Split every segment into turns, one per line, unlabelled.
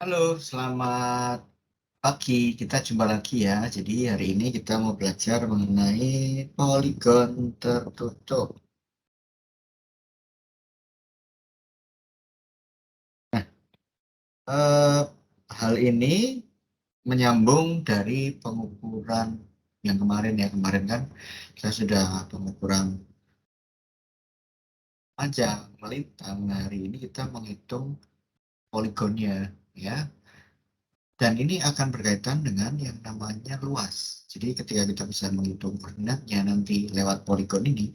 Halo, selamat pagi. Kita jumpa lagi ya. Jadi hari ini kita mau belajar mengenai poligon tertutup. Eh, Hal ini menyambung dari pengukuran yang kemarin ya. Kemarin kan saya sudah pengukuran panjang, melintang. Nah, hari ini kita menghitung poligonnya ya. Dan ini akan berkaitan dengan yang namanya luas. Jadi ketika kita bisa menghitung koordinatnya nanti lewat poligon ini,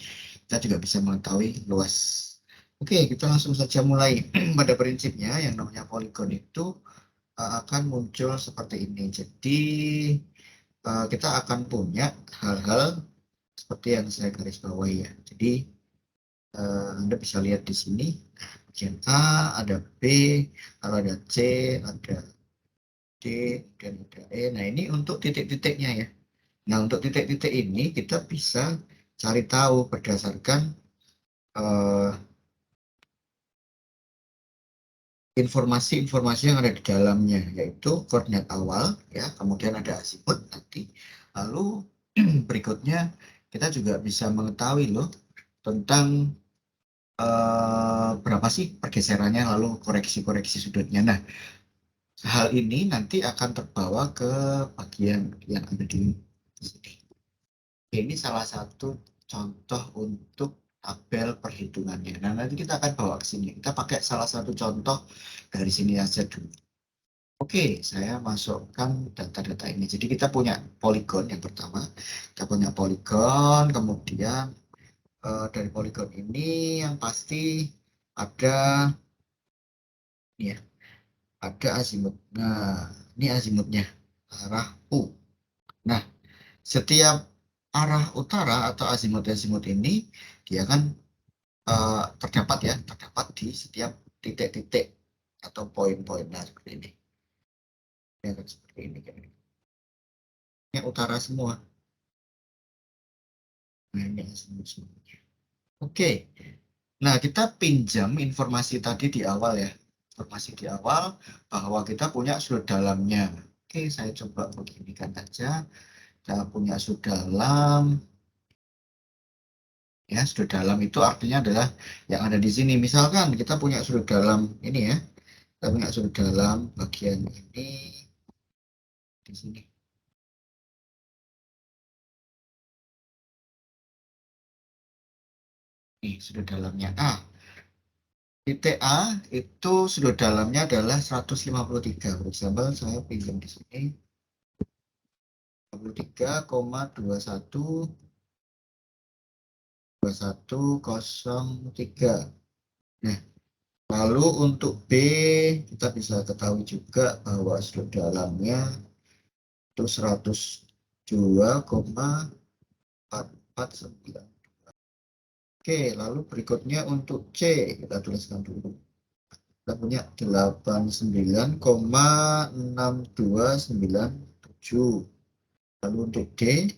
kita juga bisa mengetahui luas. Oke, kita langsung saja mulai. Pada prinsipnya yang namanya poligon itu akan muncul seperti ini. Jadi kita akan punya hal-hal seperti yang saya garis bawahi ya. Jadi Anda bisa lihat di sini, bagian A, ada B, kalau ada C, ada D, dan ada E. Nah, ini untuk titik-titiknya ya. Nah, untuk titik-titik ini kita bisa cari tahu berdasarkan eh, informasi-informasi yang ada di dalamnya, yaitu koordinat awal, ya, kemudian ada azimut nanti. Lalu berikutnya kita juga bisa mengetahui loh tentang berapa sih pergeserannya, lalu koreksi-koreksi sudutnya. Nah, hal ini nanti akan terbawa ke bagian yang ada di sini. Ini salah satu contoh untuk tabel perhitungannya. Nah, nanti kita akan bawa ke sini. Kita pakai salah satu contoh dari sini aja dulu. Oke, saya masukkan data-data ini. Jadi kita punya poligon yang pertama. Kita punya poligon, kemudian dari poligon ini yang pasti ada ya, ada azimut. Nah, ini azimutnya arah U. Nah, setiap arah utara atau azimut-azimut ini dia kan terdapat di setiap titik-titik atau poin-poin. Nah, seperti ini. Ya, kan, seperti ini kan. Ini utara semua. Nah, ini azimut semuanya. Oke. Nah, kita pinjam informasi tadi di awal ya. Informasi di awal bahwa kita punya sudut dalamnya. Oke, saya coba beginikan aja. Kita punya sudut dalam. Ya, sudut dalam itu artinya adalah yang ada di sini. Misalkan kita punya sudut dalam ini ya. Kita punya sudut dalam bagian ini di sini. Nih, sudut dalamnya A. Titik A itu sudut dalamnya adalah 153. Bersama saya pinjam di sini 53,21 Nah, lalu untuk B kita bisa ketahui juga bahwa sudut dalamnya itu 102,449. Oke, lalu berikutnya untuk C kita tuliskan dulu. Kita punya 89,6297. Lalu untuk D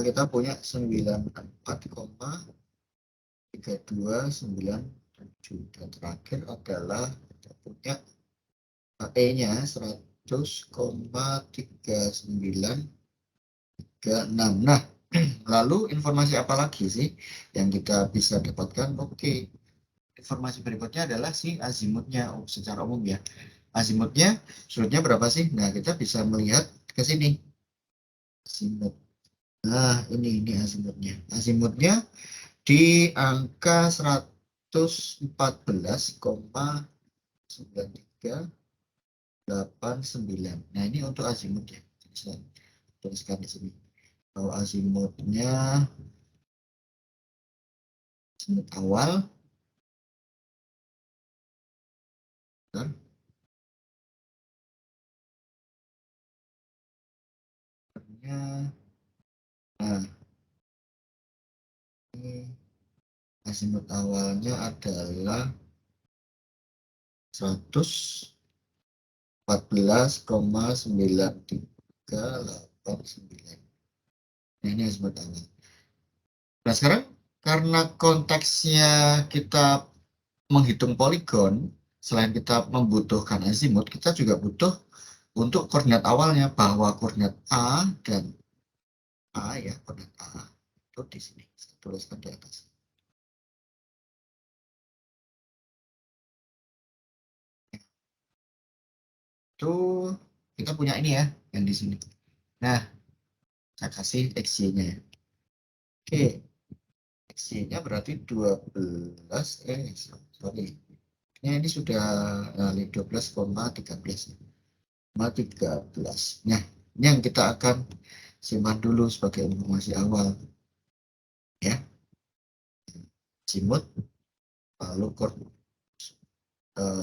kita punya 94,3297. Dan terakhir adalah kita punya E-nya 100,3936. Nah, lalu informasi apa lagi sih yang kita bisa dapatkan? Oke, informasi berikutnya adalah si azimutnya secara umum ya. Azimutnya, sudutnya berapa sih? Nah, kita bisa melihat ke sini. Azimut. Nah, ini azimutnya. Azimutnya di angka 114,9389. Nah, ini untuk azimut ya. Saya tuliskan di sini. Kalau azimutnya azimut awal kan nah ini azimut awalnya adalah 114,9389. Nah, ini azimut awal. Nah, sekarang karena konteksnya kita menghitung poligon, selain kita membutuhkan azimut, kita juga butuh untuk koordinat awalnya, bahwa koordinat A dan A ya, koordinat A itu di sini. Saya tuliskan di atas. Itu kita punya ini ya, yang di sini. Nah, saya kasih XY-nya ya. Oke, XY-nya berarti 12, sorry. Ini sudah 12,13. Nah, ini yang kita akan simpan dulu sebagai informasi awal. Ya, simut, lalu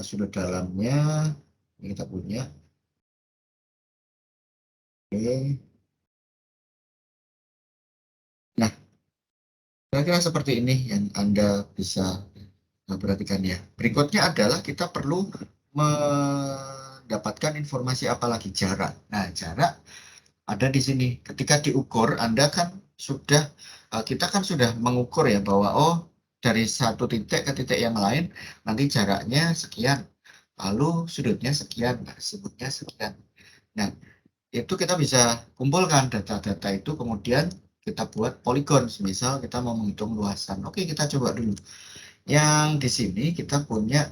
sudut dalamnya, ini kita punya. Oke. Nah, kira-kira seperti ini yang Anda bisa perhatikan ya. Berikutnya adalah kita perlu mendapatkan informasi apa lagi, jarak. Nah, jarak ada di sini. Ketika diukur, Anda kan sudah, kita kan sudah mengukur ya bahwa oh dari satu titik ke titik yang lain nanti jaraknya sekian, lalu sudutnya sekian, sebutnya sekian. Nah, itu kita bisa kumpulkan data-data itu, kemudian kita buat poligon. Misal kita mau menghitung luasan. Oke, kita coba dulu. Yang di sini kita punya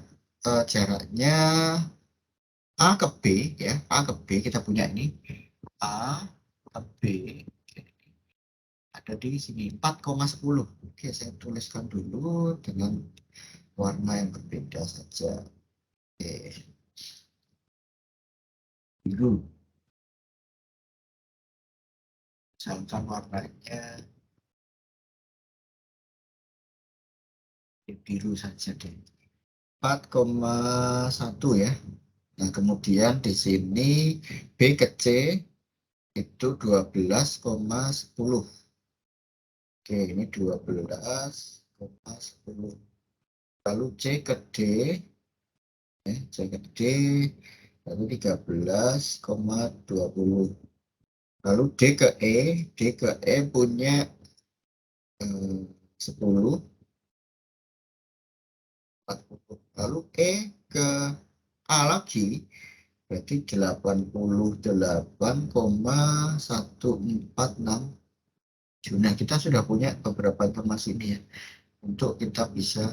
jaraknya A ke B ya, A ke B kita punya ini. A ke B ada di sini 4,10. Oke, saya tuliskan dulu dengan warna yang berbeda saja. Oke, biru. Misalkan warnanya biru saja deh. 4,1 ya. Nah, kemudian di sini B ke C itu 12,10. Oke, ini 12,10. Lalu C ke D, C ke D, lalu 13,20. Lalu D ke E punya 10, 40. Lalu E ke A lagi, berarti 88,146. Nah, kita sudah punya beberapa informasi ini ya, untuk kita bisa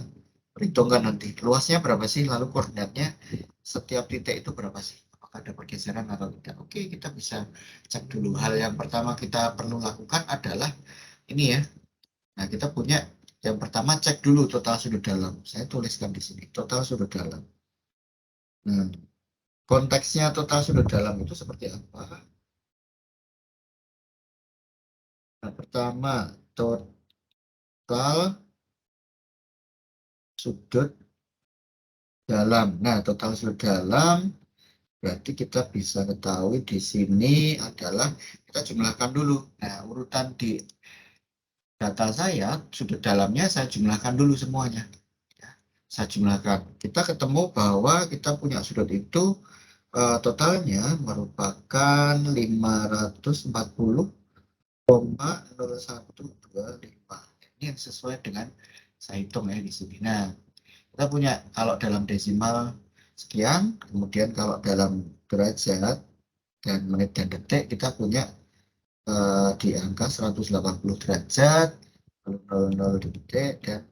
perhitungkan nanti luasnya berapa sih, lalu koordinatnya setiap titik itu berapa sih, apakah ada pergeseran atau tidak. Oke, kita bisa cek dulu. Hal yang pertama kita perlu lakukan adalah ini ya. Nah, kita punya yang pertama, cek dulu total sudut dalam. Saya tuliskan di sini total sudut dalam. Nah, konteksnya total sudut dalam itu seperti apa? Nah, pertama total sudut dalam. Nah, total sudut dalam berarti kita bisa ketahui di sini adalah kita jumlahkan dulu. Nah, urutan di data saya, sudut dalamnya saya jumlahkan dulu semuanya. Saya jumlahkan. Kita ketemu bahwa kita punya sudut itu totalnya merupakan 540,0125. Ini yang sesuai dengan saya hitung ya di sini. Nah, kita punya kalau dalam desimal sekian, kemudian kalau dalam derajat dan menit dan detik kita punya di angka 180 derajat, 00 detik, dan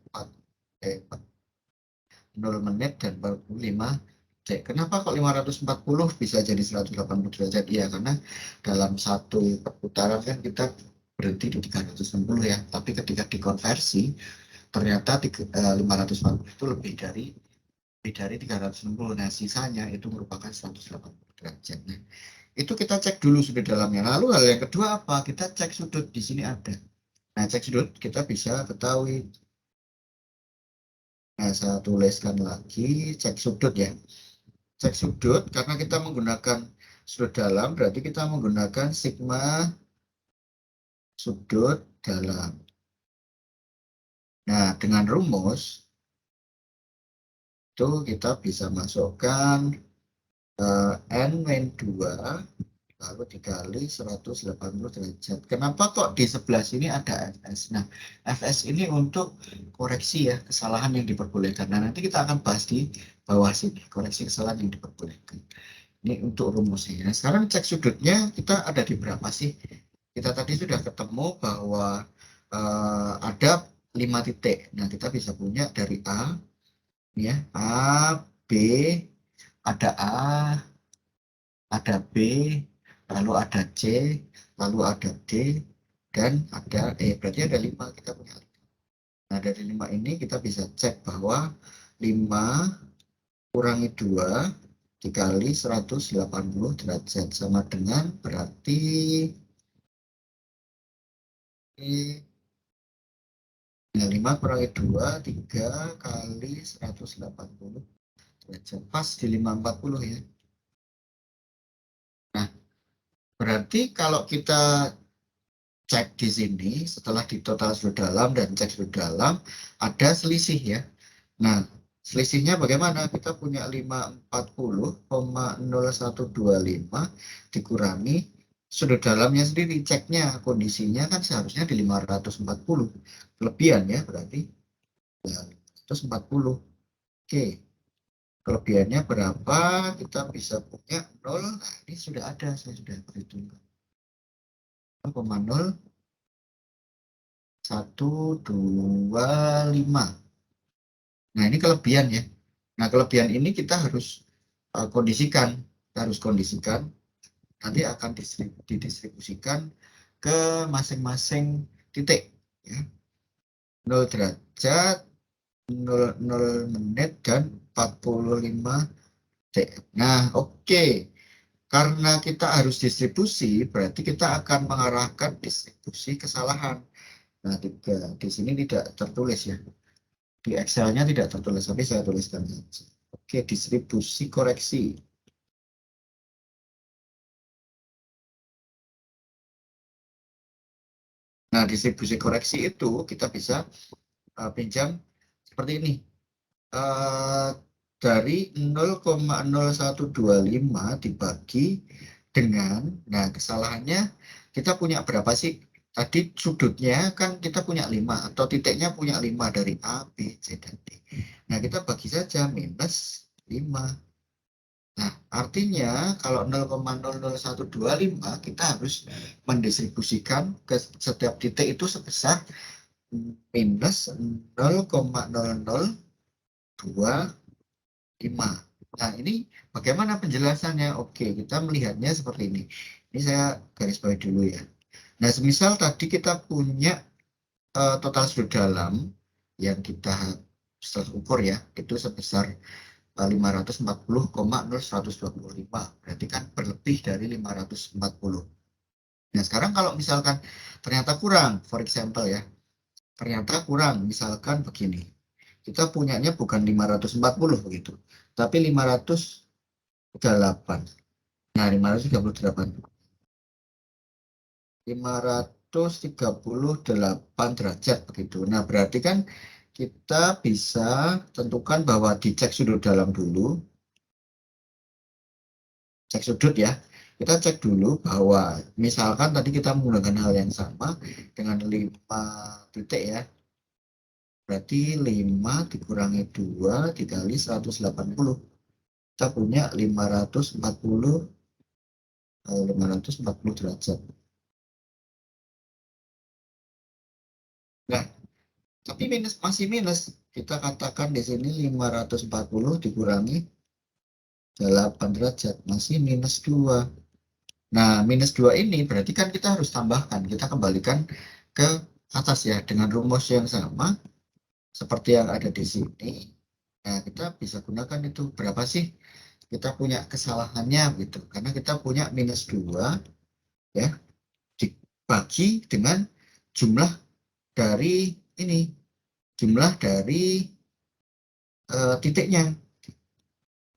0 menit dan 45 detik. Kenapa kok 540 bisa jadi 180 derajat? Iya, karena dalam satu perputaran kan kita berhenti di 360 ya, tapi ketika dikonversi ternyata 540 itu lebih dari 360. Nah, sisanya itu merupakan 180 derajat. Nah, itu kita cek dulu sudut dalamnya. Lalu hal yang kedua apa? Kita cek sudut, di sini ada. Nah, cek sudut kita bisa ketahui. Nah, saya tuliskan lagi cek sudut ya. Cek sudut karena kita menggunakan sudut dalam, berarti kita menggunakan sigma sudut dalam. Nah, dengan rumus itu kita bisa masukkan N-2 lalu dikali 180 derajat. Kenapa kok di sebelah sini ada fs? Nah, fs ini untuk koreksi ya kesalahan yang diperbolehkan. Nah, nanti kita akan bahas di bawah sini koreksi kesalahan yang diperbolehkan. Ini untuk rumusnya. Nah, sekarang cek sudutnya kita ada di berapa sih? Kita tadi sudah ketemu bahwa ada 5 titik. Nah, kita bisa punya dari A, ya, A, B, ada A, ada B, lalu ada C, lalu ada D, dan ada E. Berarti ada 5, kita punya 5. Nah, dari 5 ini kita bisa cek bahwa 5 kurangi 2 dikali 180 derajat sama dengan berarti nah, 5 kurangi 2, 3 kali 180 derajat. Pas di 540 ya. Nah, berarti kalau kita cek di sini, setelah di total sudut dalam dan cek sudut dalam, ada selisih ya. Nah, selisihnya bagaimana? Kita punya 540,0125 dikurangi sudut dalamnya sendiri. Ceknya, kondisinya kan seharusnya di 540. Kelebihan ya, berarti 540. Oke, kelebihannya berapa? Kita bisa punya 0. Nah, ini sudah ada, saya sudah perhitungkan. 0,0125. Nah, ini kelebihan ya. Nah, kelebihan ini kita harus kondisikan. Kita harus kondisikan. Nanti akan didistribusikan ke masing-masing titik. Ya. 0 derajat, 00 menit, dan 45 detik. Nah, oke. Karena kita harus distribusi, berarti kita akan mengarahkan distribusi kesalahan. Nah, di sini tidak tertulis ya. Di Excel-nya tidak tertulis, tapi saya tuliskan saja. Oke, distribusi koreksi. Nah, distribusi koreksi itu kita bisa pinjam seperti ini. Dari 0,0125 dibagi dengan, nah kesalahannya kita punya berapa sih? Tadi sudutnya kan kita punya 5 atau titiknya punya 5 dari A, B, C, dan D. Nah, kita bagi saja minus 5. Nah, artinya kalau 0,00125 kita harus mendistribusikan ke setiap titik itu sebesar minus 0,0025. Nah, ini bagaimana penjelasannya? Oke, kita melihatnya seperti ini. Ini saya garis bawahi dulu ya. Nah, semisal tadi kita punya total sudut dalam yang kita ukur ya, itu sebesar 540,0125. Berarti kan berlebih dari 540. Nah, sekarang kalau misalkan ternyata kurang, for example ya, ternyata kurang, misalkan begini. Kita punyanya bukan 540 begitu, tapi 538. Nah, 538. 538 derajat begitu. Nah, berarti kan kita bisa tentukan bahwa dicek sudut dalam dulu. Cek sudut ya. Kita cek dulu bahwa misalkan tadi kita menggunakan hal yang sama dengan 5 titik ya. Berarti 5 dikurangi 2 dikali 180. Kita punya 540 derajat. Nah, tapi masih minus. Kita katakan di sini 540 dikurangi 8 derajat, masih minus 2. Nah, minus 2 ini berarti kan kita harus tambahkan. Kita kembalikan ke atas ya, dengan rumus yang sama seperti yang ada di sini. Nah, kita bisa gunakan itu. Berapa sih kita punya kesalahannya gitu. Karena kita punya minus 2 ya, dibagi dengan jumlah dari ini. Jumlah dari titiknya.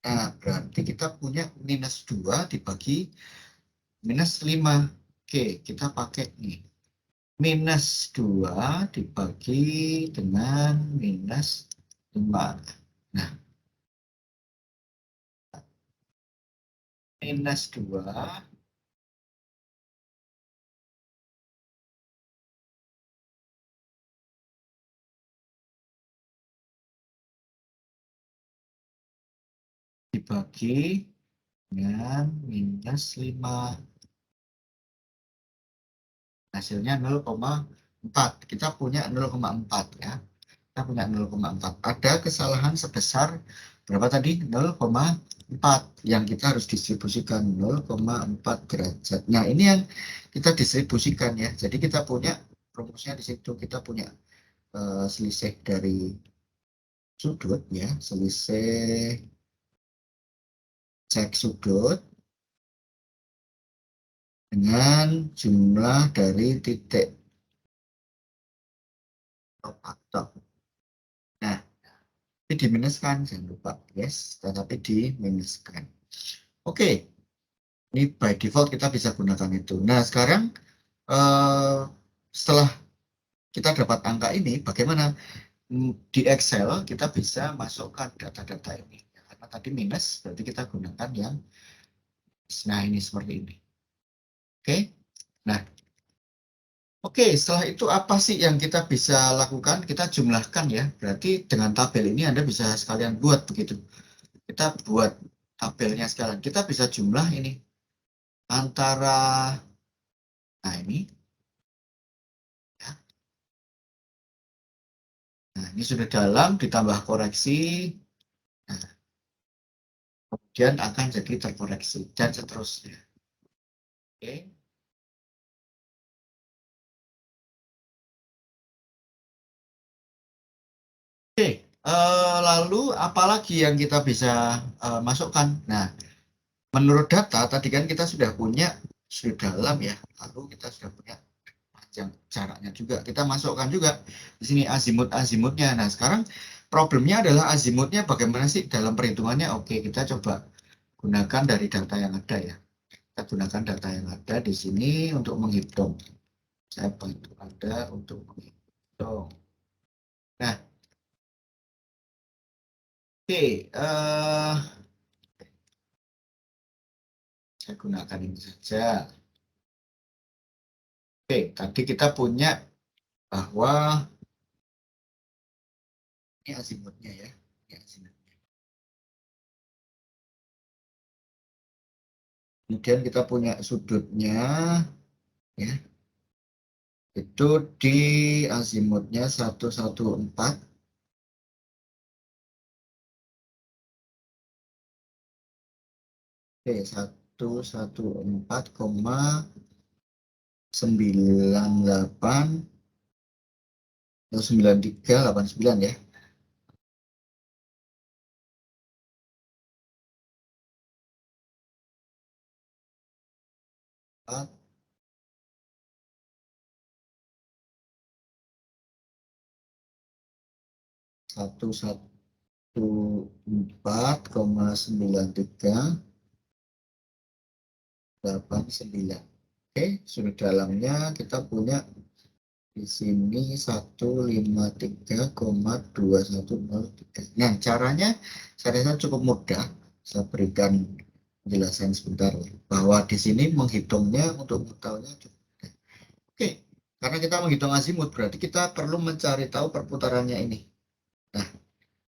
Nah, berarti kita punya minus 2 dibagi minus 5. Oke, kita pakai nih. Minus 2 dibagi dengan minus 5. Nah, minus 2 dibagi dengan minus 5. Hasilnya 0,4. Kita punya 0,4 ya. Kita punya 0,4. Ada kesalahan sebesar berapa tadi? 0,4 yang kita harus distribusikan 0,4 derajat. Nah, ini yang kita distribusikan ya. Jadi kita punya rumusnya di situ. Kita punya selisih dari sudut ya, selisih cek sudut dengan jumlah dari titik faktor. Nah, ini diminuskan, jangan lupa, yes, tetapi diminuskan. Oke, ini by default kita bisa gunakan itu. Nah, sekarang setelah kita dapat angka ini, bagaimana di Excel kita bisa masukkan data-data ini. Karena tadi minus, berarti kita gunakan yang, nah ini seperti ini. Oke, nah, oke, setelah itu apa sih yang kita bisa lakukan? Kita jumlahkan ya. Berarti dengan tabel ini Anda bisa sekalian buat begitu. Kita buat tabelnya sekalian. Kita bisa jumlah ini antara, nah ini. Ya. Nah, ini sudah dalam, ditambah koreksi. Nah, kemudian akan jadi terkoreksi dan seterusnya. Oke. Oke, lalu apalagi yang kita bisa masukkan? Nah, menurut data tadi kan kita sudah punya sudut dalam ya, lalu kita sudah punya panjang jaraknya juga. Kita masukkan juga di sini azimut-azimutnya. Nah, sekarang problemnya adalah azimutnya bagaimana sih dalam perhitungannya? Oke, kita coba gunakan dari data yang ada ya. Kita gunakan data yang ada di sini untuk menghitung. Saya bantu Anda untuk menghitung. Nah, oke, saya gunakan ini saja. Oke, tadi kita punya bahwa ini azimutnya ya. Ini azimutnya. Kemudian kita punya sudutnya ya. Itu di azimutnya 114. Oke, 114,98 atau 9389 ya. 114,9389. Oke, sudut dalamnya kita punya di sini 153,2103. Nah, caranya saya rasa cukup mudah. Saya berikan penjelasan sebentar bahwa di sini menghitungnya untuk mengetahuinya cukup mudah. Oke, karena kita menghitung azimut berarti kita perlu mencari tahu perputarannya ini. Nah,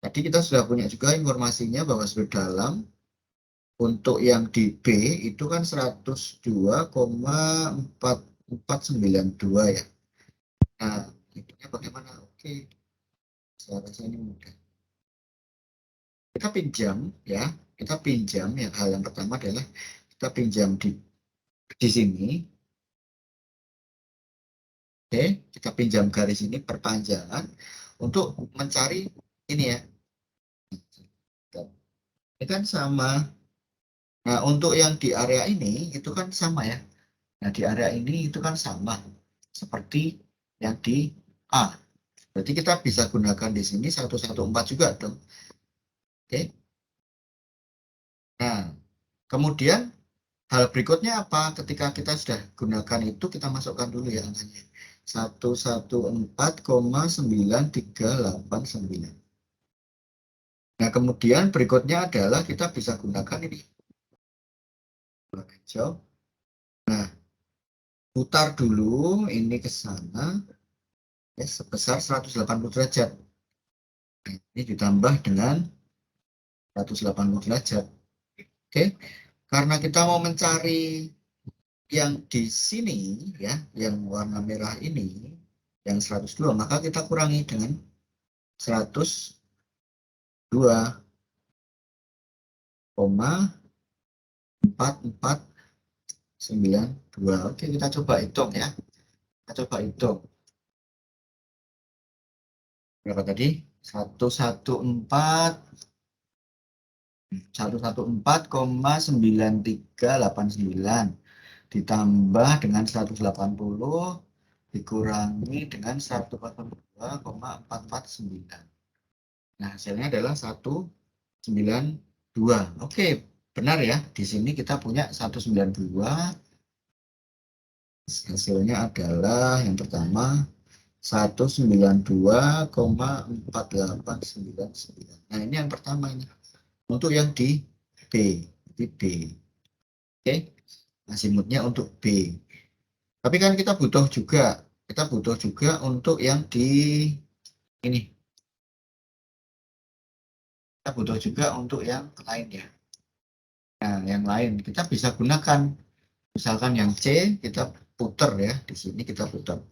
tadi kita sudah punya juga informasinya bahwa sudut dalam untuk yang di B itu kan 102,4492 ya. Nah, hitungnya bagaimana? Oke, saya rasa ini mudah. Kita pinjam ya, kita pinjam yang hal yang pertama adalah kita pinjam di sini. Oke, kita pinjam garis ini perpanjangan untuk mencari ini ya. Ini kan sama. Nah, untuk yang di area ini itu kan sama ya. Nah, di area ini itu kan sama seperti yang di A. Berarti kita bisa gunakan di sini 114 juga dong. Oke. Nah, kemudian hal berikutnya apa? Ketika kita sudah gunakan itu, kita masukkan dulu ya angkanya. 114,9389. Nah, kemudian berikutnya adalah kita bisa gunakan ini. Nah, putar dulu ini ke sana ya, sebesar 180 derajat. Nah, ini ditambah dengan 180 derajat. Oke, karena kita mau mencari yang di sini ya, yang warna merah ini, yang 102, maka kita kurangi dengan 102,4492. Oke, kita coba hitung ya. Kita coba hitung. Berapa tadi? 114,9389 ditambah dengan 180 dikurangi dengan 182,449. Nah, hasilnya adalah 192. Oke, benar ya. Di sini kita punya 192. Hasilnya adalah yang pertama 192,4899. Nah, ini yang pertama ini. Untuk yang di B, di B. Oke, azimutnya untuk B. Tapi kan kita butuh juga untuk yang di ini. Kita butuh juga untuk yang lain ya. Nah, yang lain kita bisa gunakan. Misalkan yang C kita putar ya, di sini kita putar.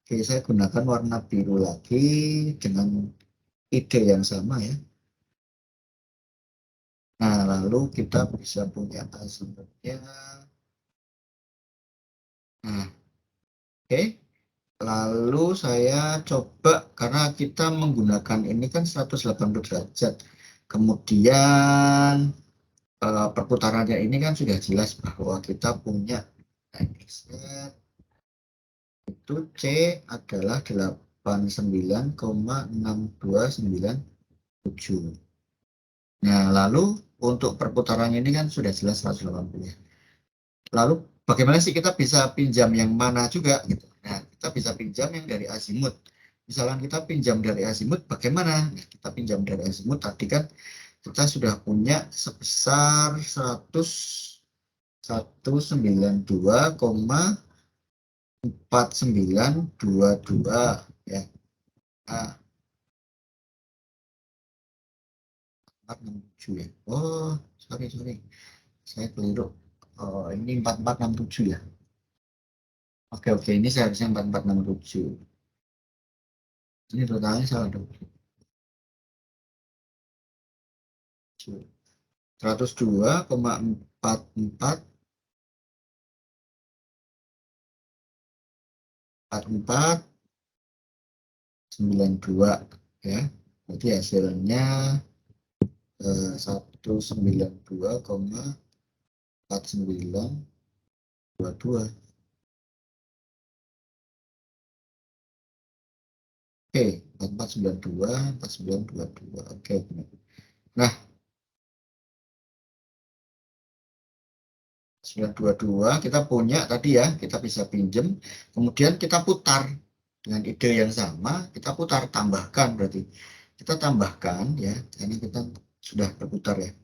Oke, saya gunakan warna biru lagi dengan ide yang sama ya. Nah, lalu kita bisa punya azimutnya. Nah, oke. Lalu saya coba, karena kita menggunakan ini kan 180 derajat. Kemudian perputarannya ini kan sudah jelas bahwa kita punya X itu C adalah 89,6297. Nah, lalu untuk perputarannya ini kan sudah jelas 180. Lalu bagaimana sih kita bisa pinjam yang mana juga gitu. Nah, kita bisa pinjam yang dari azimut. Misalkan kita pinjam dari azimut bagaimana? Nah, kita pinjam dari azimut tadi kan kita sudah punya sebesar 192,4922 ya. Nah, 467 ya. Oh, sorry. Saya keliru. Oh, ini 4467 ya. Oke, ini seharusnya 4467. Ini totalnya salah dong. 102,4492 ya. Jadi hasilnya 192,4922. Oke, 4492, 4922. Oke. Nah, 922 kita punya tadi ya, kita bisa pinjem, kemudian kita putar dengan ide yang sama, kita putar, tambahkan berarti. Kita tambahkan ya, ini kita sudah berputar ya.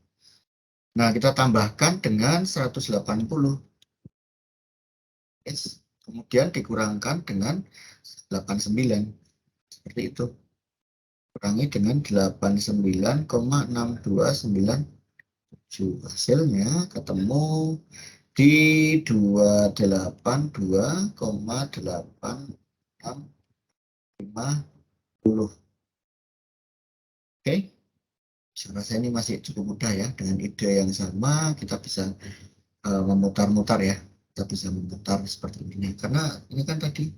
Nah, kita tambahkan dengan 180. Yes. Kemudian dikurangkan dengan 89. Seperti itu. Kurangi dengan 89,6297. Hasilnya ketemu di 282,8650. Oke, saya rasa ini masih cukup mudah ya. Dengan ide yang sama kita bisa memutar-mutar ya. Kita bisa memutar seperti ini. Karena ini kan tadi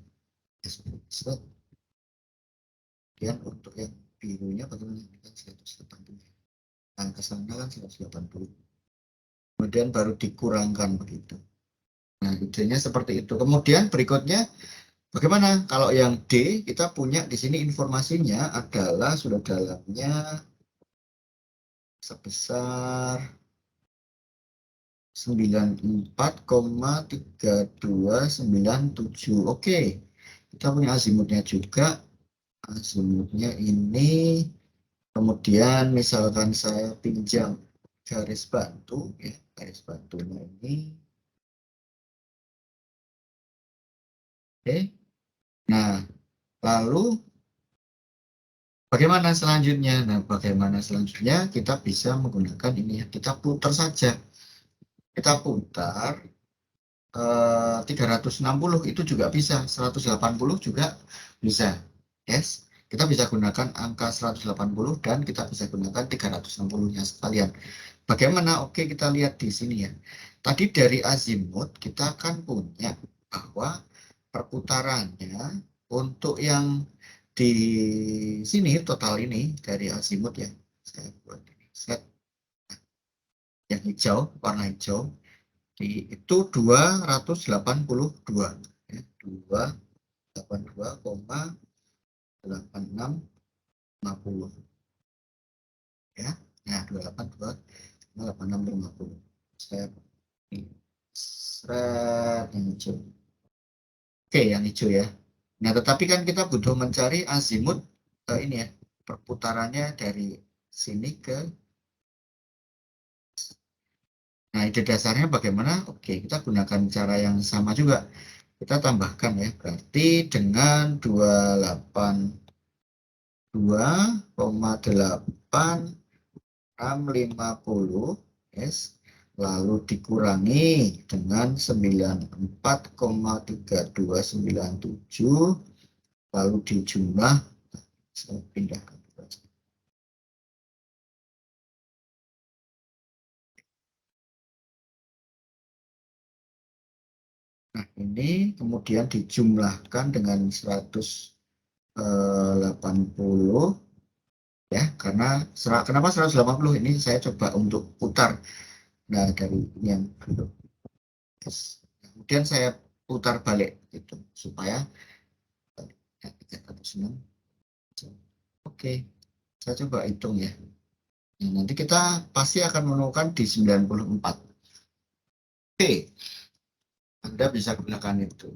kemudian untuk yang birunya bagaimana? Ini kan 180. Nah, ke sana kan 180. Kemudian baru dikurangkan begitu. Nah, idenya seperti itu. Kemudian berikutnya bagaimana? Kalau yang D, kita punya di sini informasinya adalah sudah dalamnya sebesar 94,3297. Oke, kita punya azimutnya juga. Azimutnya ini, kemudian misalkan saya pinjam garis bantu, ya, garis bantunya ini. Oke, nah lalu Bagaimana selanjutnya? Nah, bagaimana selanjutnya? Kita bisa menggunakan ini ya. Kita putar saja. Kita putar 360 itu juga bisa, 180 juga bisa. Yes. Kita bisa gunakan angka 180 dan kita bisa gunakan 360-nya sekalian. Bagaimana? Oke, kita lihat di sini ya. Tadi dari azimut kita kan punya bahwa perputarannya untuk yang di sini total ini dari azimut ya. Saya buat ini set yang hijau, warna hijau. Itu 282 ya, 282,8650 ya. Nah, 282,8650. Saya ini seret yang hijau. Oke, yang hijau ya. Nah, tetapi kan kita butuh mencari azimut ini ya, perputarannya dari sini ke. Nah, ide dasarnya bagaimana? Oke, kita gunakan cara yang sama juga. Kita tambahkan ya, berarti dengan 282,8650 yes, lalu dikurangi dengan 94,3297 lalu dijumlah. Saya pindahkan. Nah, ini kemudian dijumlahkan dengan 180 ya, karena kenapa 180 ini saya coba untuk putar. Nah, dari ini yang bentuk. Kemudian saya putar balik gitu supaya ya, 306. Oke, saya coba hitung ya. Nah, nanti kita pasti akan menemukan di 94. Oke, Anda bisa gunakan itu.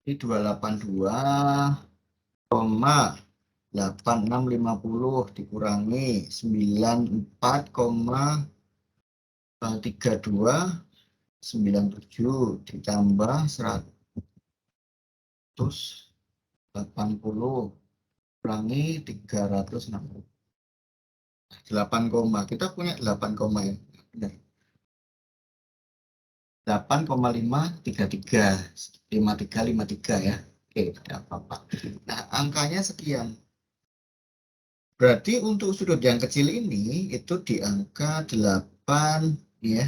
Ini 282,8650 dikurangi 94,3297 ditambah 180 kurangi 360. 8 koma. Kita punya 8 koma ya. Benar. 8,533. 5353 ya. Oke, tidak apa-apa. Nah, angkanya sekian. Berarti untuk sudut yang kecil ini itu di angka 8 ya.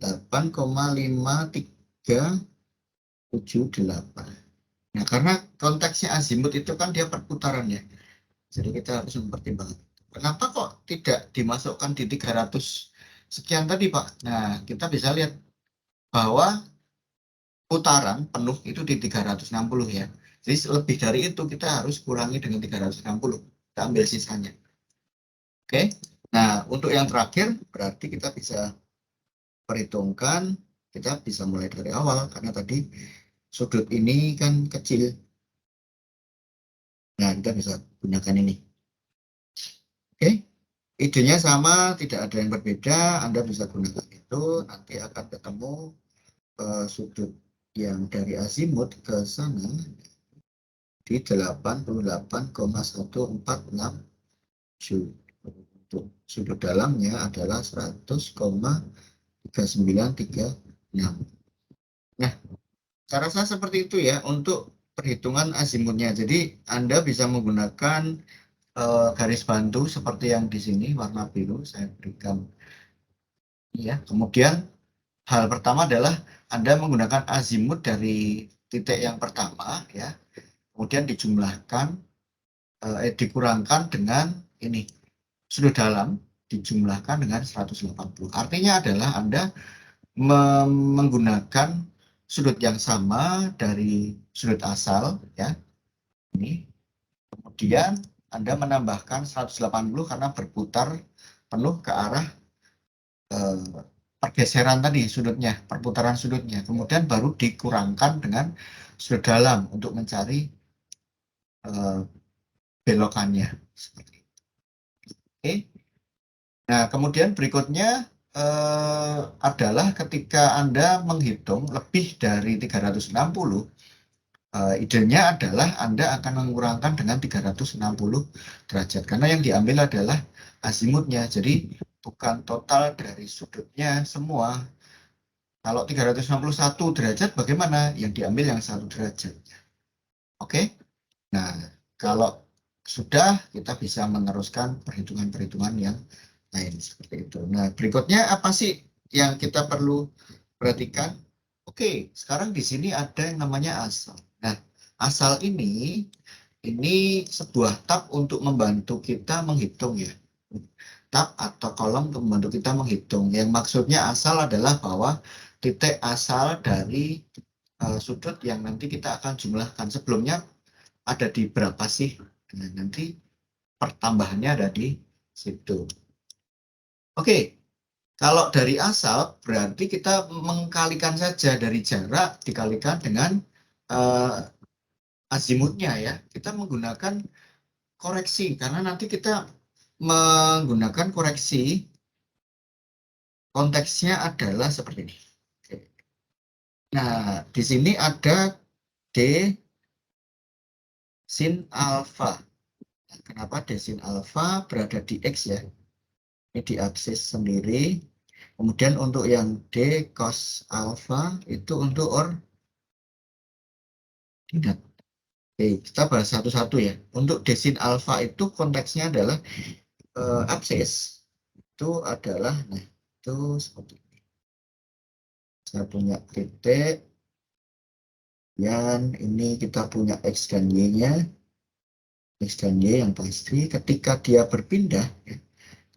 8,5378. Nah, karena konteksnya azimut itu kan dia perputaran ya. Jadi kita harus mempertimbangkan. Kenapa kok tidak dimasukkan di 300 sekian tadi, Pak? Nah, kita bisa lihat bahwa putaran penuh itu di 360 ya. Jadi lebih dari itu kita harus kurangi dengan 360. Kita ambil sisanya. Oke. Nah, untuk yang terakhir berarti kita bisa perhitungkan, kita bisa mulai dari awal karena tadi sudut ini kan kecil. Nah, kita bisa gunakan ini. Oke. Idenya sama, tidak ada yang berbeda. Anda bisa gunakan itu, nanti akan ketemu sudut yang dari azimut ke sana di 88,1467. Untuk sudut dalamnya adalah 100,3936. Nah, cara saya seperti itu ya untuk perhitungan azimutnya. Jadi Anda bisa menggunakan garis bantu seperti yang di sini warna biru saya berikan. Ya, kemudian hal pertama adalah Anda menggunakan azimut dari titik yang pertama ya. Kemudian dijumlahkan dikurangkan dengan ini sudut dalam dijumlahkan dengan 180. Artinya adalah Anda menggunakan sudut yang sama dari sudut asal ya. Ini. Kemudian Anda menambahkan 180 karena berputar penuh ke arah pergeseran tadi sudutnya, perputaran sudutnya. Kemudian baru dikurangkan dengan sudut dalam untuk mencari belokannya. Oke. Nah, kemudian berikutnya adalah ketika Anda menghitung lebih dari 360, idenya adalah Anda akan mengurangkan dengan 360 derajat. Karena yang diambil adalah azimutnya. Jadi bukan total dari sudutnya semua. Kalau 361 derajat bagaimana? Yang diambil yang 1 derajat. Oke? Nah, kalau sudah, kita bisa meneruskan perhitungan-perhitungan yang lain seperti itu. Nah, berikutnya apa sih yang kita perlu perhatikan? Oke, sekarang di sini ada yang namanya asal. Nah, asal ini sebuah tab untuk membantu kita menghitung ya. Tab atau kolom untuk membantu kita menghitung. Yang maksudnya asal adalah bahwa titik asal dari sudut yang nanti kita akan jumlahkan. Sebelumnya ada di berapa sih? Nah, nanti pertambahannya ada di situ. Oke, kalau dari asal berarti kita mengkalikan saja dari jarak dikalikan dengan azimutnya ya. Kita menggunakan koreksi karena nanti kita menggunakan koreksi konteksnya adalah seperti ini. Oke. Nah, di sini ada D sin alfa. Kenapa D sin alfa berada di X ya? Ini di aksis sendiri. Kemudian untuk yang D cos alfa itu untuk ordinat. Oke, kita bahas satu-satu ya. Untuk D sin alfa itu konteksnya adalah aksis. Itu adalah, nah itu seperti ini. Saya punya titik. Dan ini kita punya X dan Y-nya. X dan Y yang pasti ketika dia berpindah, ya,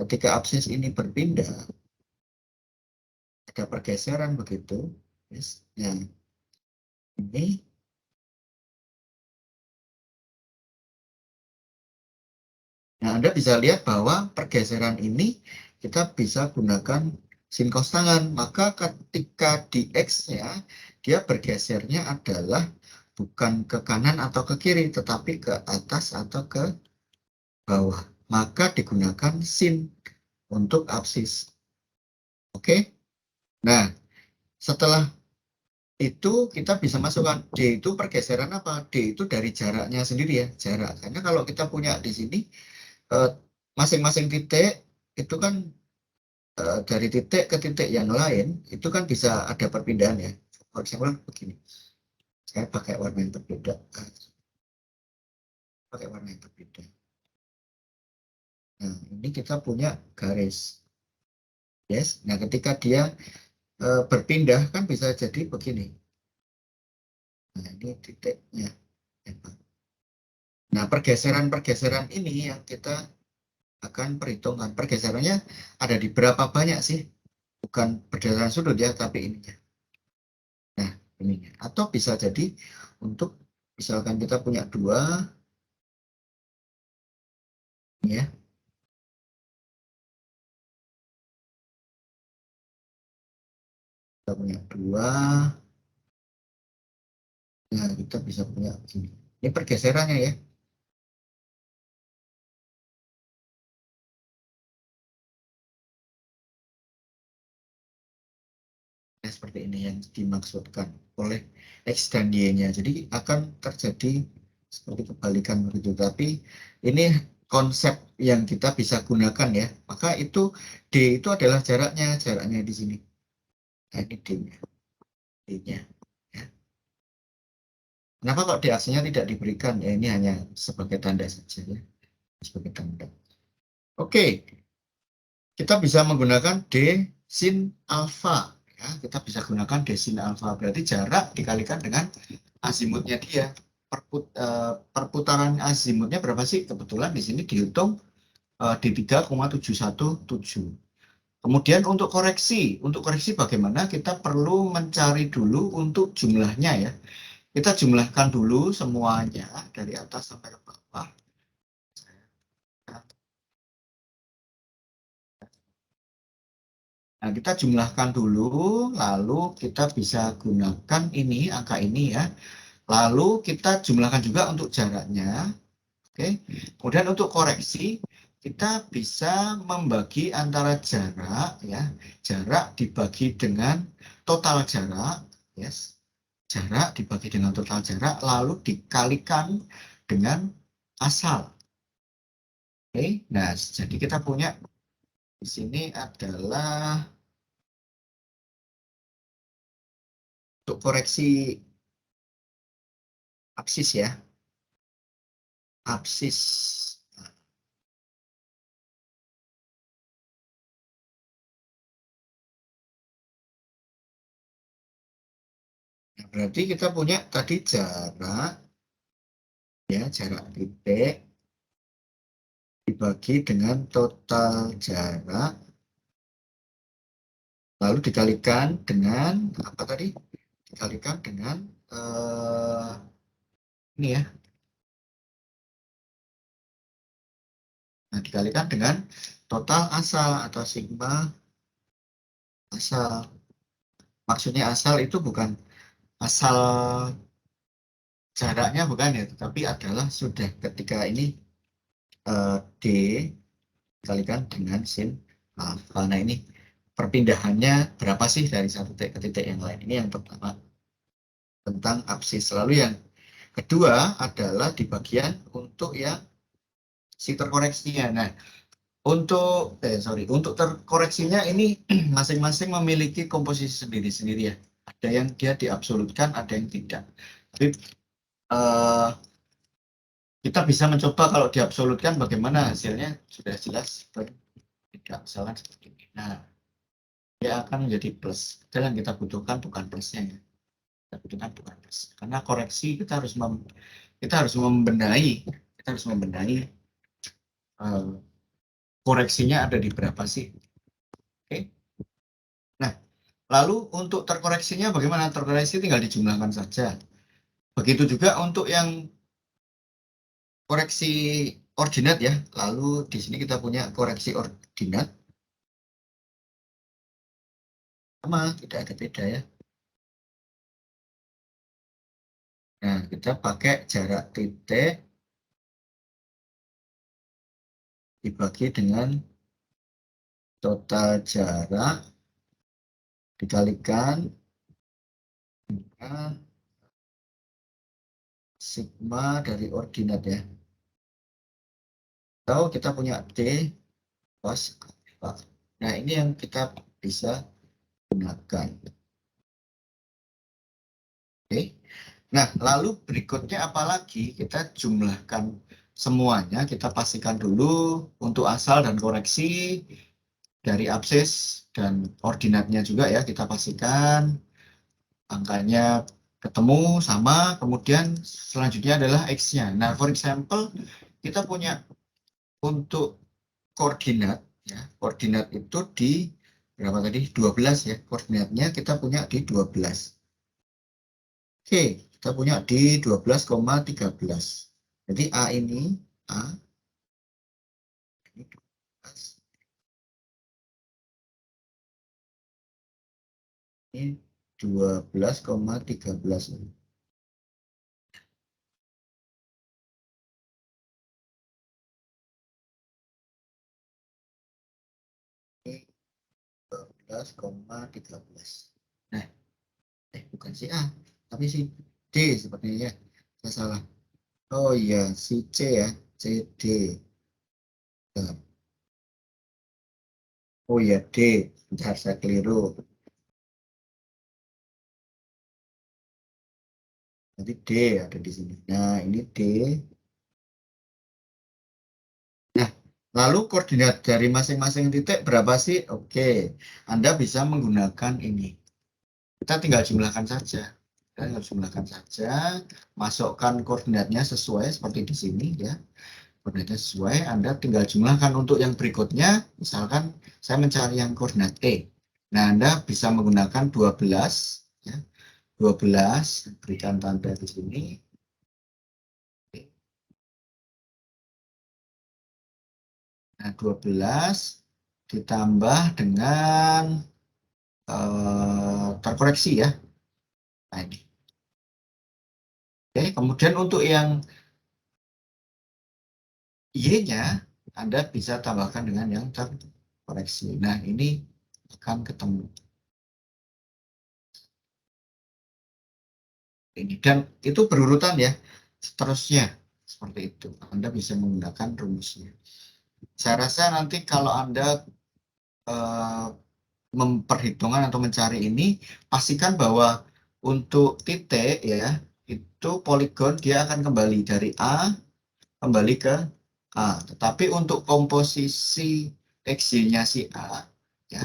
ketika aksis ini berpindah, ada pergeseran begitu. Yes. Nah, ini nah, Anda bisa lihat bahwa pergeseran ini kita bisa gunakan sin cos tangan. Maka ketika di X-nya, dia bergesernya adalah bukan ke kanan atau ke kiri, tetapi ke atas atau ke bawah. Maka digunakan sin untuk absis. Oke? Nah, setelah itu kita bisa masukkan D itu pergeseran apa? D itu dari jaraknya sendiri ya, jarak. Karena kalau kita punya di sini masing-masing titik itu kan dari titik ke titik yang lain itu kan bisa ada perpindahan ya. For example begini, saya pakai warna yang berbeda, Nah ini kita punya garis, yes. Nah ketika dia berpindah kan bisa jadi begini. Nah ini titiknya. Nah pergeseran ini yang kita akan perhitungkan. Pergeserannya ada di berapa banyak sih? Bukan berdasarkan sudut ya, tapi ininya. Nah, ininya. Atau bisa jadi untuk misalkan kita punya dua, ya. Kita punya dua, nah kita bisa punya ini. Ini pergeserannya ya. Nah, seperti ini yang dimaksudkan oleh X dan Y-nya. Jadi akan terjadi seperti kebalikan begitu. Tapi ini konsep yang kita bisa gunakan ya. Maka itu D itu adalah jaraknya di sini. Nah, ini D-nya. D-nya. Ya. Kenapa kok D aslinya tidak diberikan? Ya ini hanya sebagai tanda saja ya. Sebagai tanda. Oke. Kita bisa menggunakan D sin alfa. Ya, kita bisa gunakan D sin alfa. Berarti jarak dikalikan dengan azimutnya dia. Perputaran azimutnya berapa sih? Kebetulan di sini dihitung di 3,717. Kemudian untuk koreksi bagaimana? Kita perlu mencari dulu untuk jumlahnya ya. Kita jumlahkan dulu semuanya dari atas sampai ke bawah. Nah, kita jumlahkan dulu, lalu kita bisa gunakan ini, angka ini ya. Lalu kita jumlahkan juga untuk jaraknya. Oke. Kemudian untuk koreksi, kita bisa membagi antara jarak ya, jarak dibagi dengan total jarak, yes. jarak dibagi dengan total jarak, lalu dikalikan dengan asal. Oke, nah jadi kita punya di sini adalah untuk koreksi absis ya, absis. Nah, berarti kita punya tadi jarak, ya jarak titik dibagi dengan total jarak, lalu dikalikan dengan apa tadi? Dikalikan dengan ini ya. Nah, dikalikan dengan total asal atau sigma asal. Maksudnya asal itu bukan asal jaraknya bukan ya, tetapi adalah sudah ketika ini D dikalikan dengan sin alfa. Nah, ini perpindahannya berapa sih dari satu titik ke titik yang lain? Ini yang pertama tentang absis. Lalu yang kedua adalah di bagian untuk yang si terkoreksinya. Nah, untuk terkoreksinya ini masing-masing memiliki komposisi sendiri-sendiri ya. Ada yang dia diabsolutkan, ada yang tidak. Tapi eh, kita bisa mencoba kalau diabsolutkan bagaimana hasilnya sudah jelas tidak misalkan seperti ini. Nah, dia akan menjadi plus. Dan yang kita butuhkan bukan plusnya ya. Kita butuhkan bukan plus. Karena koreksi kita harus membenahi, eh, koreksinya ada di berapa sih. Oke. Nah, lalu untuk terkoreksinya bagaimana? Terkoreksi tinggal dijumlahkan saja. Begitu juga untuk yang koreksi ordinat ya. Lalu di sini kita punya koreksi ordinat. Sama, tidak ada beda ya. Nah, kita pakai jarak titik dibagi dengan total jarak dikalikan dengan sigma dari ordinat ya. Atau kita punya D cos alpha. Nah, ini yang kita bisa gunakan. Oke. Nah, lalu berikutnya apalagi kita jumlahkan semuanya, kita pastikan dulu untuk asal dan koreksi dari absis dan ordinatnya juga ya, kita pastikan angkanya ketemu sama, kemudian selanjutnya adalah X-nya. Nah, for example, kita punya untuk koordinat, ya, koordinat itu di berapa tadi? 12 ya, koordinatnya kita punya di 12. Oke, kita punya di 12,13. Jadi A ini, A, ini 12, ini 12,13. Ini 12,13. Nah, bukan si A, tapi si D sepertinya ya. Saya salah. Oh iya, si C ya, CD. Bentar. Oh iya, D. Bentar, saya keliru. Nanti D ada di sini. Nah, ini D. Nah, lalu koordinat dari masing-masing titik berapa sih? Oke, Anda bisa menggunakan ini. Kita tinggal jumlahkan saja. Kita tinggal jumlahkan saja, masukkan koordinatnya sesuai seperti di sini ya. Koordinatnya sesuai, Anda tinggal jumlahkan untuk yang berikutnya. Misalkan saya mencari yang koordinat E. Nah, Anda bisa menggunakan 12 ya. 12 berikan tanda di sini. Nah, 12 ditambah dengan terkoreksi ya. Nah, ini. Oke, kemudian untuk yang Y-nya Anda bisa tambahkan dengan yang terkoreksi. Nah, ini akan ketemu. ini. Dan itu berurutan ya, seterusnya seperti itu. Anda bisa menggunakan rumusnya. Saya rasa nanti kalau Anda memperhitungkan atau mencari ini, pastikan bahwa untuk titik ya, itu poligon dia akan kembali dari A kembali ke A. Tetapi untuk komposisi XY-nya si A, ya,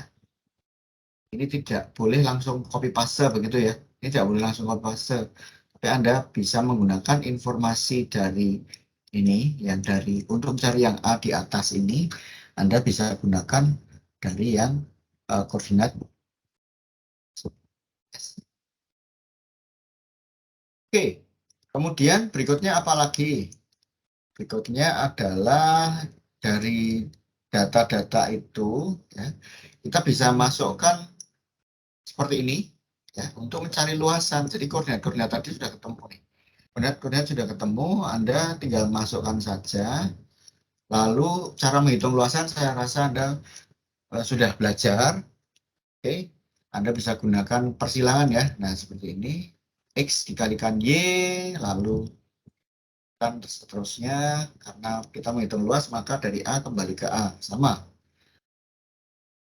ini tidak boleh langsung copy paste begitu ya. Ini tidak boleh langsung copy paste. Tapi Anda bisa menggunakan informasi dari ini, yang dari untuk mencari yang A di atas ini, Anda bisa gunakan dari yang koordinat. Oke, kemudian berikutnya apa lagi? Berikutnya adalah dari data-data itu, ya, kita bisa masukkan seperti ini, ya, untuk mencari luasan. Jadi koordinat-koordinat tadi sudah ketemu nih. Koordinat-koordinat sudah ketemu, Anda tinggal masukkan saja. Lalu cara menghitung luasan saya rasa Anda sudah belajar. Oke, Anda bisa gunakan persilangan ya. Nah, seperti ini. X dikalikan Y, lalu dan seterusnya. Karena kita menghitung luas, maka dari A kembali ke A. Sama.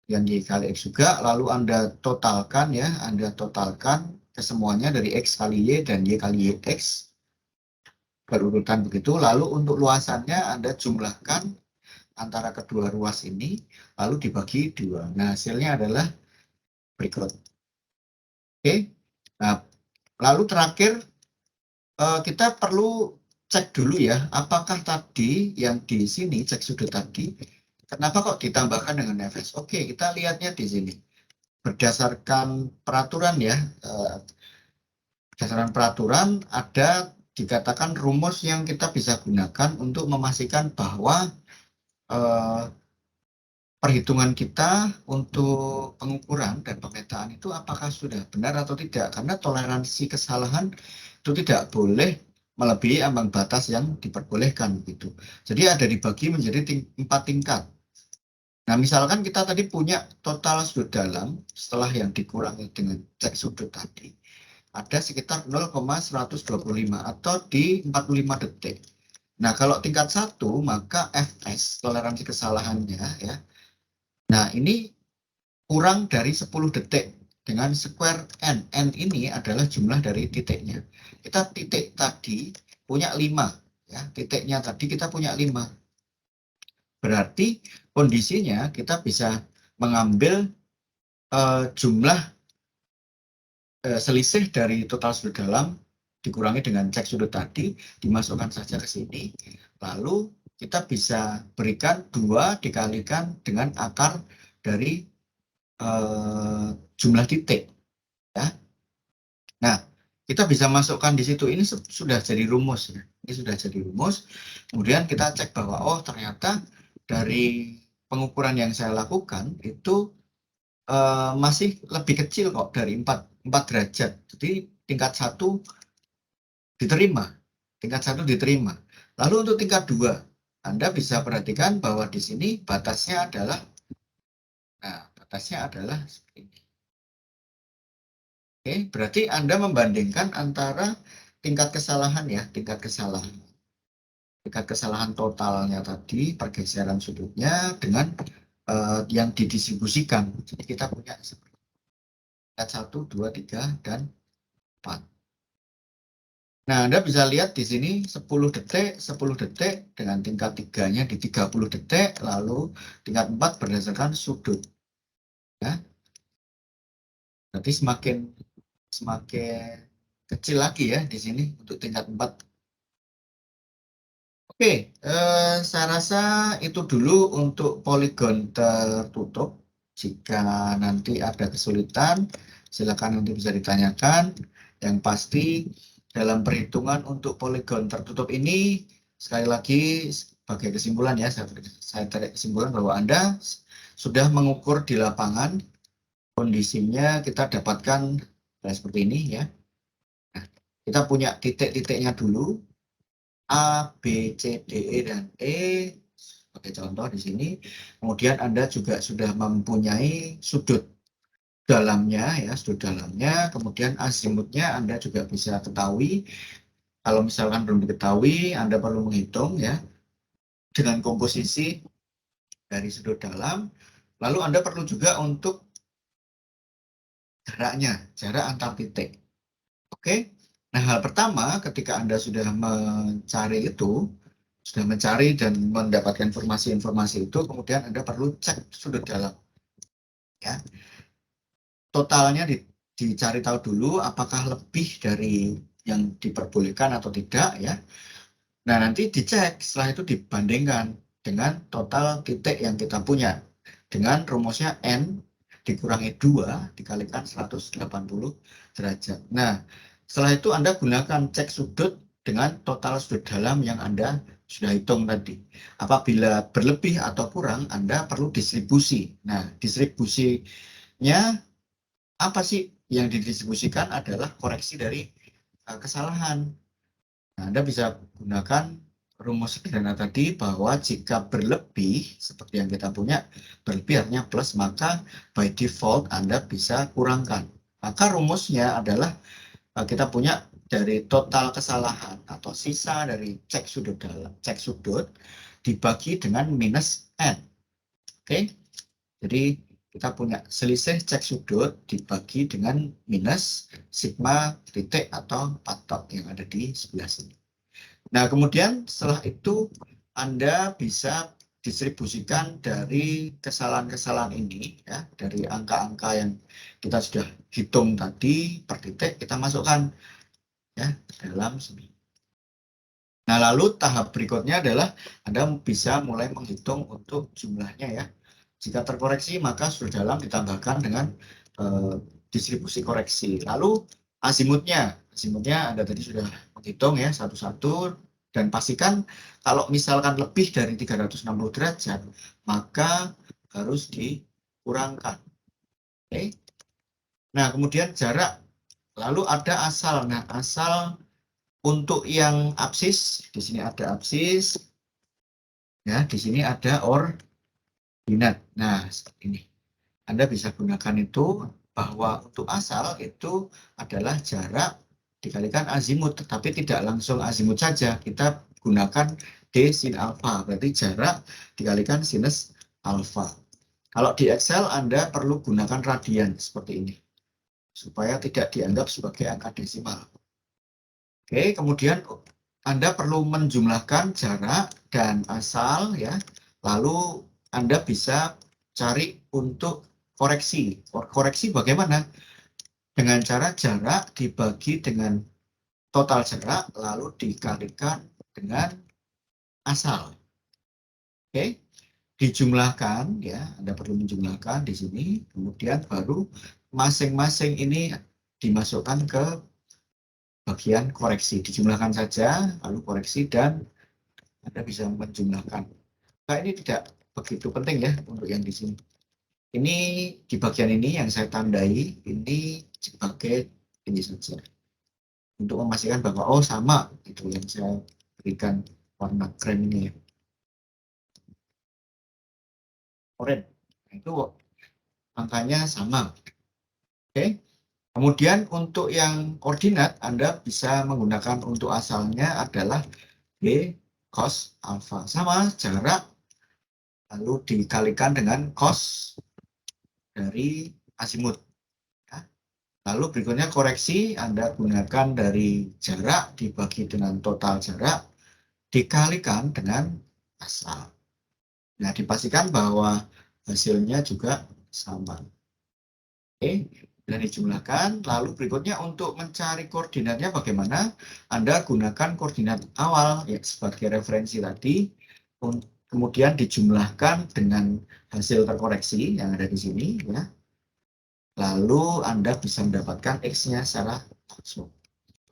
Yang Y kali X juga, lalu Anda totalkan ya. Anda totalkan kesemuanya dari X kali Y dan Y kali X. Berurutan begitu. Lalu untuk luasannya Anda jumlahkan antara kedua ruas ini, lalu dibagi 2. Nah, hasilnya adalah berikut. Oke, nah, lalu terakhir kita perlu cek dulu ya, apakah tadi yang di sini, cek sudut tadi, kenapa kok ditambahkan dengan fs? Oke, kita lihatnya di sini. Berdasarkan peraturan ya, berdasarkan peraturan ada dikatakan rumus yang kita bisa gunakan untuk memastikan bahwa perhitungan kita untuk pengukuran dan pemetaan itu apakah sudah benar atau tidak, karena toleransi kesalahan itu tidak boleh melebihi ambang batas yang diperbolehkan gitu. Jadi ada dibagi menjadi 4 tingkat. Nah, misalkan kita tadi punya total sudut dalam setelah yang dikurangi dengan cek sudut tadi ada sekitar 0,125 atau di 45 detik. Nah, kalau tingkat 1 maka fs toleransi kesalahannya ya. Nah, ini kurang dari 10 detik dengan square n. N ini adalah jumlah dari titiknya. Kita titik tadi punya 5. Ya, titiknya tadi kita punya 5. Berarti kondisinya kita bisa mengambil jumlah selisih dari total sudut dalam dikurangi dengan cek sudut tadi, dimasukkan saja ke sini. Lalu kita bisa berikan 2 dikalikan dengan akar dari jumlah titik. Ya. Nah, kita bisa masukkan di situ. Ini sudah jadi rumus. Ya. Ini sudah jadi rumus. Kemudian kita cek bahwa, oh ternyata dari pengukuran yang saya lakukan itu masih lebih kecil kok dari 4 derajat. Jadi tingkat 1 diterima. Tingkat 1 diterima. Lalu untuk tingkat 2, Anda bisa perhatikan bahwa di sini batasnya adalah, nah, batasnya adalah seperti ini. Oke, berarti Anda membandingkan antara tingkat kesalahan ya, tingkat kesalahan totalnya tadi, pergeseran sudutnya dengan yang didistribusikan. Jadi kita punya tingkat 1, 2, 3, dan 4. Nah, Anda bisa lihat di sini 10 detik dengan tingkat 3-nya di 30 detik, lalu tingkat 4 berdasarkan sudut. Ya. Berarti semakin kecil lagi ya di sini untuk tingkat 4. Oke, saya rasa itu dulu untuk poligon tertutup. Jika nanti ada kesulitan, silakan nanti bisa ditanyakan. Yang pasti dalam perhitungan untuk poligon tertutup ini, sekali lagi sebagai kesimpulan ya, saya tarik kesimpulan bahwa Anda sudah mengukur di lapangan, kondisinya kita dapatkan seperti ini ya. Nah, kita punya titik-titiknya dulu. A, B, C, D, E, dan E sebagai contoh di sini. Kemudian Anda juga sudah mempunyai sudut. dalamnya ya, sudut dalamnya, kemudian azimutnya Anda juga bisa ketahui. Kalau misalkan belum diketahui, Anda perlu menghitung ya dengan komposisi dari sudut dalam. Lalu Anda perlu juga untuk jaraknya, jarak antar titik. Oke. Nah, hal pertama ketika Anda sudah mencari itu, sudah mencari dan mendapatkan informasi-informasi itu, kemudian Anda perlu cek sudut dalam. Ya. Totalnya dicari tahu dulu apakah lebih dari yang diperbolehkan atau tidak ya. Nah, nanti dicek, setelah itu dibandingkan dengan total titik yang kita punya. Dengan rumusnya N dikurangi 2 dikalikan 180 derajat. Nah, setelah itu Anda gunakan cek sudut dengan total sudut dalam yang Anda sudah hitung tadi. Apabila berlebih atau kurang, Anda perlu distribusi. Nah, distribusinya apa sih? Yang didistribusikan adalah koreksi dari kesalahan. Nah, Anda bisa gunakan rumus sederhana tadi bahwa jika berlebih, seperti yang kita punya, berlebih artinya plus, maka by default Anda bisa kurangkan. Maka rumusnya adalah kita punya dari total kesalahan atau sisa dari cek sudut dalam, cek sudut dibagi dengan minus N. Oke, jadi kita punya selisih cek sudut dibagi dengan minus sigma titik atau patok yang ada di sebelah sini. Nah, kemudian setelah itu Anda bisa distribusikan dari kesalahan-kesalahan ini, ya, dari angka-angka yang kita sudah hitung tadi per titik, kita masukkan ya dalam sini. Nah, lalu tahap berikutnya adalah Anda bisa mulai menghitung untuk jumlahnya ya. Jika terkoreksi, maka sudut dalam ditambahkan dengan distribusi koreksi. Lalu azimutnya Anda tadi sudah menghitung ya satu-satu, dan pastikan kalau misalkan lebih dari 360 derajat, maka harus dikurangkan. Oke. Nah, kemudian jarak. Lalu ada asal. Nah, asal untuk yang absis, di sini ada absis, ya, di sini ada ordinat. Nah, seperti ini. Anda bisa gunakan itu bahwa untuk asal itu adalah jarak dikalikan azimut, tetapi tidak langsung azimut saja. Kita gunakan D sin alfa, berarti jarak dikalikan sinus alfa. Kalau di Excel Anda perlu gunakan radian seperti ini, supaya tidak dianggap sebagai angka desimal. Oke, kemudian Anda perlu menjumlahkan jarak dan asal ya. Lalu Anda bisa cari untuk koreksi. Koreksi bagaimana? Dengan cara jarak dibagi dengan total jarak lalu dikalikan dengan asal. Oke, dijumlahkan ya. Anda perlu menjumlahkan di sini. Kemudian baru masing-masing ini dimasukkan ke bagian koreksi, dijumlahkan saja, lalu koreksi, dan Anda bisa menjumlahkan. Nah, ini tidak begitu penting ya untuk yang di sini. Ini di bagian ini yang saya tandai, ini sebagai ini saja. Untuk memastikan bahwa, oh sama, itu yang saya berikan warna krem ini ya. Oranye, itu angkanya sama. Oke. Kemudian untuk yang koordinat, Anda bisa menggunakan untuk asalnya adalah B cos alfa. Sama jarak, lalu dikalikan dengan cos dari azimut. Ya. Lalu berikutnya koreksi, Anda gunakan dari jarak dibagi dengan total jarak, dikalikan dengan asal. Nah, dipastikan bahwa hasilnya juga sama. Oke. Dan dijumlahkan, lalu berikutnya untuk mencari koordinatnya bagaimana? Anda gunakan koordinat awal ya, sebagai referensi tadi, kemudian dijumlahkan dengan hasil terkoreksi yang ada di sini ya. Lalu Anda bisa mendapatkan X-nya secara langsung.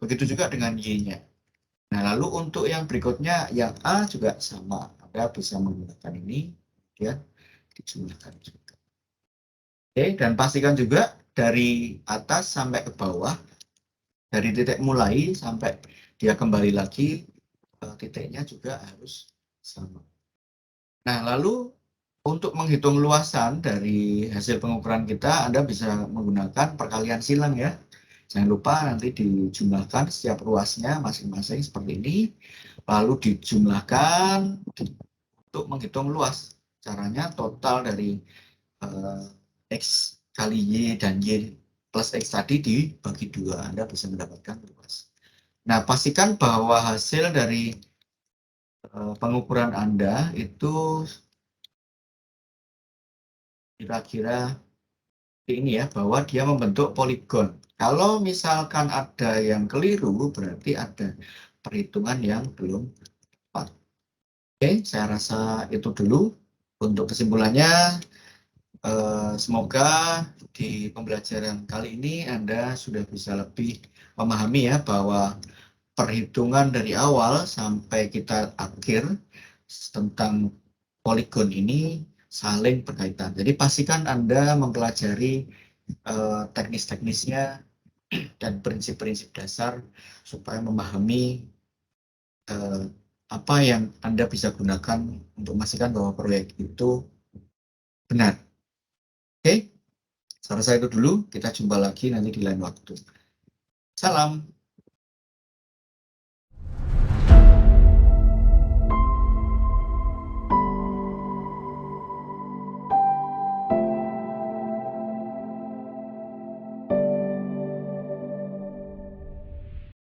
Begitu juga dengan Y-nya. Nah, lalu untuk yang berikutnya yang A juga sama. Anda bisa menggunakan ini kemudian dijumlahkan juga. Oke, dan pastikan juga dari atas sampai ke bawah, dari titik mulai sampai dia kembali lagi, titiknya juga harus sama. Nah, lalu untuk menghitung luasan dari hasil pengukuran kita, Anda bisa menggunakan perkalian silang ya. Jangan lupa nanti dijumlahkan setiap ruasnya masing-masing seperti ini, lalu dijumlahkan untuk menghitung luas. Caranya total dari X kali Y dan Y plus X tadi dibagi 2, Anda bisa mendapatkan luas. Nah, pastikan bahwa hasil dari pengukuran Anda itu kira-kira ini ya, bahwa dia membentuk poligon. Kalau misalkan ada yang keliru, berarti ada perhitungan yang belum tepat. Oke, saya rasa itu dulu. Untuk kesimpulannya, semoga di pembelajaran kali ini Anda sudah bisa lebih memahami ya, bahwa perhitungan dari awal sampai kita akhir tentang poligon ini saling berkaitan. Jadi pastikan Anda mempelajari teknis-teknisnya dan prinsip-prinsip dasar supaya memahami apa yang Anda bisa gunakan untuk memastikan bahwa proyek itu benar. Oke, saya rasa itu dulu. Kita jumpa lagi nanti di lain waktu. Salam.